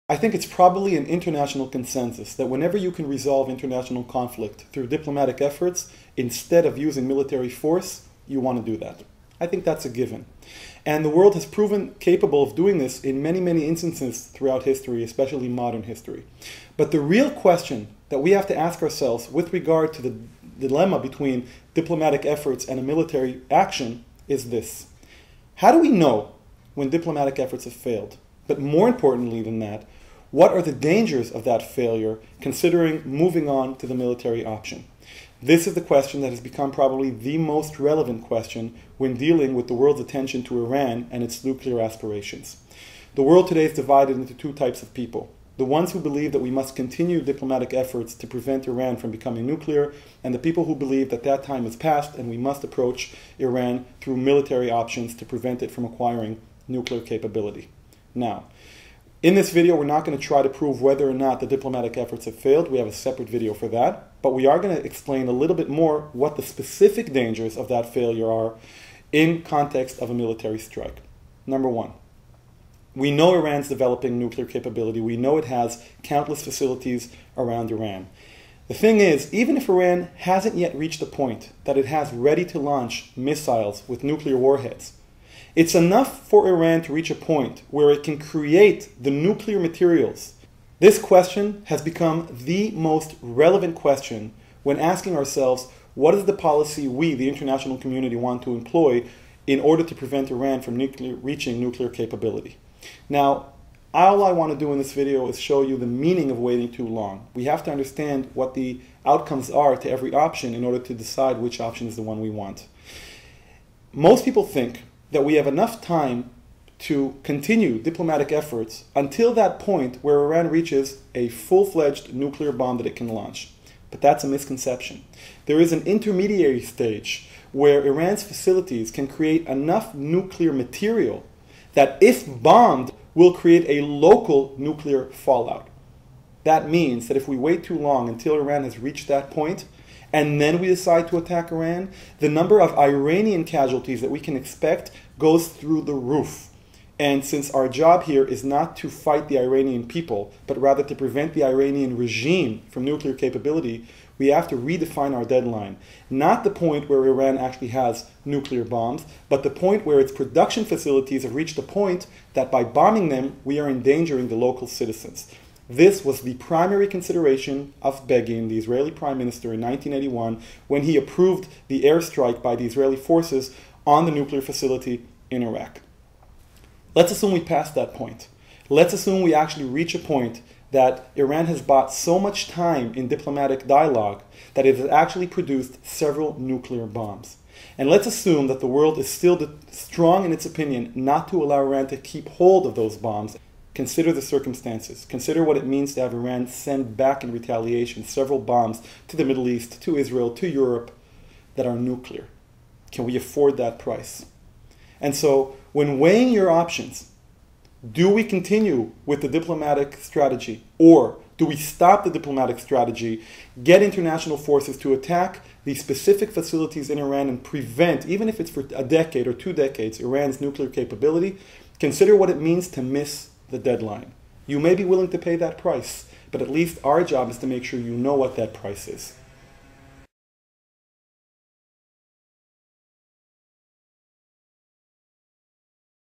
I think it's probably an international consensus that whenever you can resolve international conflict through diplomatic efforts instead of using military force, you want to do that. I think that's a given. And the world has proven capable of doing this in many, many instances throughout history, especially modern history. But the real question that we have to ask ourselves with regard to the dilemma between diplomatic efforts and a military action is this. How do we know when diplomatic efforts have failed? But more importantly than that, what are the dangers of that failure considering moving on to the military option? This is the question that has become probably the most relevant question when dealing with the world's attention to Iran and its nuclear aspirations. The world today is divided into two types of people. The ones who believe that we must continue diplomatic efforts to prevent Iran from becoming nuclear, and the people who believe that that time has passed and we must approach Iran through military options to prevent it from acquiring nuclear capability. Now, in this video, we're not going to try to prove whether or not the diplomatic efforts have failed. We have a separate video for that. But we are going to explain a little bit more what the specific dangers of that failure are in context of a military strike. Number one, we know Iran's developing nuclear capability. We know it has countless facilities around Iran. The thing is, even if Iran hasn't yet reached the point that it has ready to launch missiles with nuclear warheads, it's enough for Iran to reach a point where it can create the nuclear materials. This question has become the most relevant question when asking ourselves, what is the policy we, the international community, want to employ in order to prevent Iran from reaching nuclear capability? Now, all I want to do in this video is show you the meaning of waiting too long. We have to understand what the outcomes are to every option in order to decide which option is the one we want. Most people think that we have enough time to continue diplomatic efforts until that point where Iran reaches a full-fledged nuclear bomb that it can launch. But that's a misconception. There is an intermediary stage where Iran's facilities can create enough nuclear material that if bombed will create a local nuclear fallout. That means that if we wait too long until Iran has reached that point, and then we decide to attack Iran, the number of Iranian casualties that we can expect goes through the roof. And since our job here is not to fight the Iranian people, but rather to prevent the Iranian regime from nuclear capability, we have to redefine our deadline. Not the point where Iran actually has nuclear bombs, but the point where its production facilities have reached a point that by bombing them, we are endangering the local citizens. This was the primary consideration of Begin, the Israeli prime minister, in 1981 when he approved the airstrike by the Israeli forces on the nuclear facility in Iraq. Let's assume we pass that point. Let's assume we actually reach a point that Iran has bought so much time in diplomatic dialogue that it has actually produced several nuclear bombs. And let's assume that the world is still strong in its opinion not to allow Iran to keep hold of those bombs. Consider the circumstances. Consider what it means to have Iran send back in retaliation several bombs to the Middle East, to Israel, to Europe that are nuclear. Can we afford that price? And so, when weighing your options, do we continue with the diplomatic strategy, or do we stop the diplomatic strategy, get international forces to attack the specific facilities in Iran and prevent, even if it's for a decade or 2 decades, Iran's nuclear capability? Consider what it means to miss the deadline. You may be willing to pay that price, but at least our job is to make sure you know what that price is.